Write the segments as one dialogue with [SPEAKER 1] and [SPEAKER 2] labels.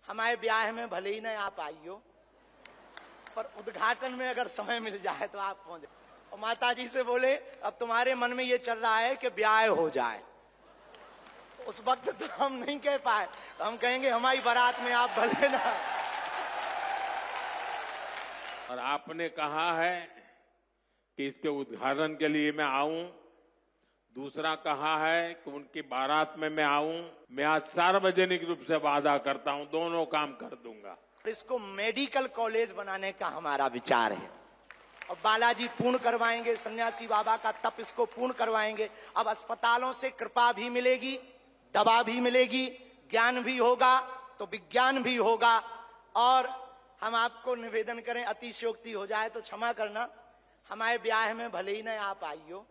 [SPEAKER 1] हमारे ब्याह में भले ही न आप आई हो, पर उद्घाटन में अगर समय मिल जाए तो आप पहुंच जाए। और माता जी से बोले अब तुम्हारे मन में ये चल रहा है कि ब्याह हो जाए। उस वक्त तो हम नहीं कह पाए, तो हम कहेंगे हमारी बारात में आप भले ना।
[SPEAKER 2] और आपने कहा है कि इसके उद्घाटन के लिए मैं आऊं, दूसरा कहा है कि उनकी बारात में मैं आऊं। मैं आज सार्वजनिक रूप से वादा करता हूं, दोनों काम कर दूंगा।
[SPEAKER 1] इसको मेडिकल कॉलेज बनाने का हमारा विचार है और बालाजी पूर्ण करवाएंगे, सन्यासी बाबा का तप इसको पूर्ण करवाएंगे। अब अस्पतालों से कृपा भी मिलेगी, दवा भी मिलेगी, ज्ञान भी होगा तो विज्ञान भी होगा। और हम आपको निवेदन करें, अतिशयोक्ति हो जाए तो क्षमा करना, हमारे ब्याह में भले ही न आप आई हो,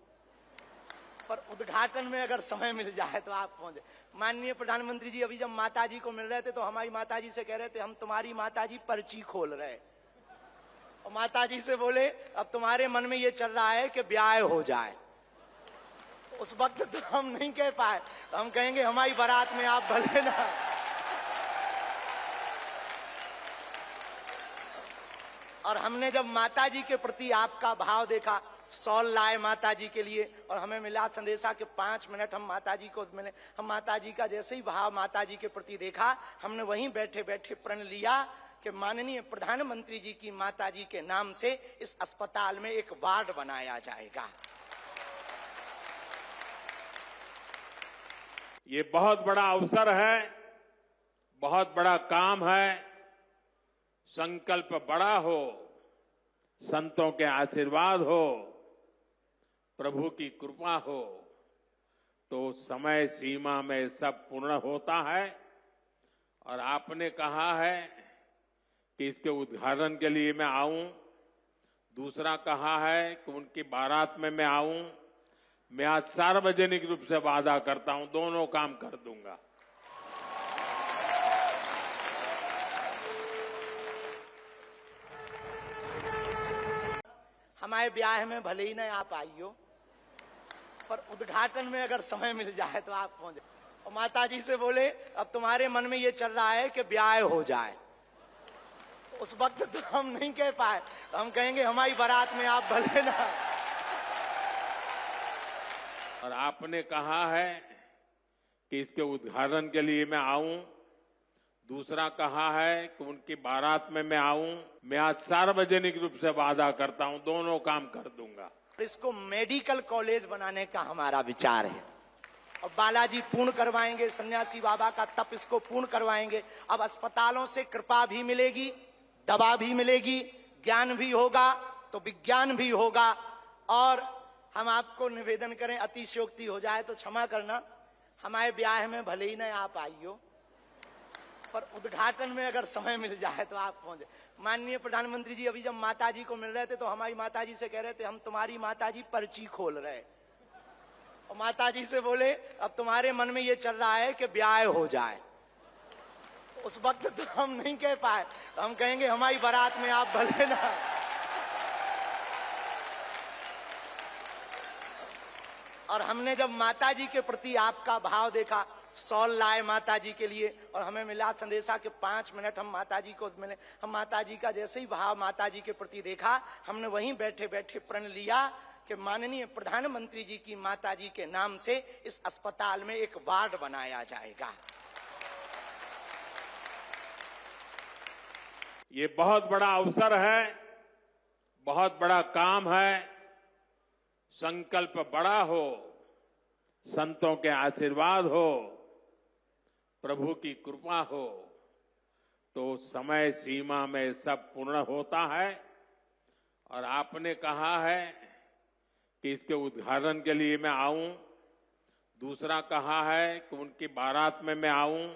[SPEAKER 1] पर उद्घाटन में अगर समय मिल जाए तो आप पहुंचे। माननीय प्रधानमंत्री जी अभी जब माताजी को मिल रहे थे तो हमारी माताजी से कह रहे थे हम तुम्हारी माताजी पर्ची खोल रहे, और माताजी से बोले अब तुम्हारे मन में ये चल रहा है कि ब्याह हो जाए। उस वक्त तो हम नहीं कह पाए, तो हम कहेंगे हमारी बारात में आप भले ना। और हमने जब माताजी के प्रति आपका भाव देखा, सॉल लाए माताजी के लिए और हमें मिला संदेशा के 5 मिनट हम माताजी को मिले। हम माताजी का जैसे ही भाव माताजी के प्रति देखा, हमने वहीं बैठे बैठे प्रण लिया कि माननीय प्रधानमंत्री जी की माताजी के नाम से इस अस्पताल में एक वार्ड बनाया जाएगा।
[SPEAKER 2] ये बहुत बड़ा अवसर है, बहुत बड़ा काम है। संकल्प बड़ा हो, संतों के आशीर्वाद हो, प्रभु की कृपा हो, तो समय सीमा में सब पूर्ण होता है। और आपने कहा है कि इसके उद्घाटन के लिए मैं आऊं, दूसरा कहा है कि उनकी बारात में मैं आऊं। मैं आज सार्वजनिक रूप से वादा करता हूं, दोनों काम कर दूंगा।
[SPEAKER 1] हमारे ब्याह में भले ही न आप आई हो, पर उद्घाटन में अगर समय मिल जाए तो आप पहुंच जाए। और माताजी से बोले अब तुम्हारे मन में ये चल रहा है कि ब्याह हो जाए। उस वक्त तो हम नहीं कह पाए, तो हम कहेंगे हमारी बारात में आप भले ना।
[SPEAKER 2] और आपने कहा है कि इसके उद्घाटन के लिए मैं आऊं, दूसरा कहा है कि उनकी बारात में मैं आऊं। मैं आज सार्वजनिक रूप से वादा करता हूं, दोनों काम कर दूंगा।
[SPEAKER 1] इसको मेडिकल कॉलेज बनाने का हमारा विचार है और बालाजी पूर्ण करवाएंगे, सन्यासी बाबा का तप इसको पूर्ण करवाएंगे। अब अस्पतालों से कृपा भी मिलेगी, दवा भी मिलेगी, ज्ञान भी होगा तो विज्ञान भी होगा। और हम आपको निवेदन करें, अतिशयोक्ति हो जाए तो क्षमा करना, हमारे ब्याह में भले ही न आप आई हो, पर उद्घाटन में अगर समय मिल जाए तो आप पहुंचे। माननीय प्रधानमंत्री जी अभी जब माताजी को मिल रहे थे तो हमारी माताजी से कह रहे थे हम तुम्हारी माताजी पर्ची खोल रहे, और माताजी से बोले अब तुम्हारे मन में ये चल रहा है कि ब्याह हो जाए। उस वक्त तो हम नहीं कह पाए, तो हम कहेंगे हमारी बारात में आप भले ना। और हमने जब माताजी के प्रति आपका भाव देखा, सॉल लाए माताजी के लिए और हमें मिला संदेशा के 5 मिनट हम माताजी को मिले। हम माताजी का जैसे ही भाव माताजी के प्रति देखा, हमने वहीं बैठे बैठे प्रण लिया कि माननीय प्रधानमंत्री जी की माताजी के नाम से इस अस्पताल में एक वार्ड बनाया जाएगा।
[SPEAKER 2] ये बहुत बड़ा अवसर है, बहुत बड़ा काम है। संकल्प बड़ा हो, संतों के आशीर्वाद हो, प्रभु की कृपा हो, तो समय सीमा में सब पूर्ण होता है। और आपने कहा है कि इसके उद्घाटन के लिए मैं आऊं, दूसरा कहा है कि उनकी बारात में मैं आऊं।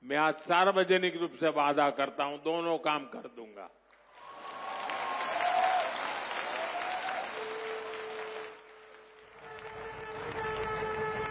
[SPEAKER 2] मैं आज सार्वजनिक रूप से वादा करता हूं, दोनों काम कर दूंगा।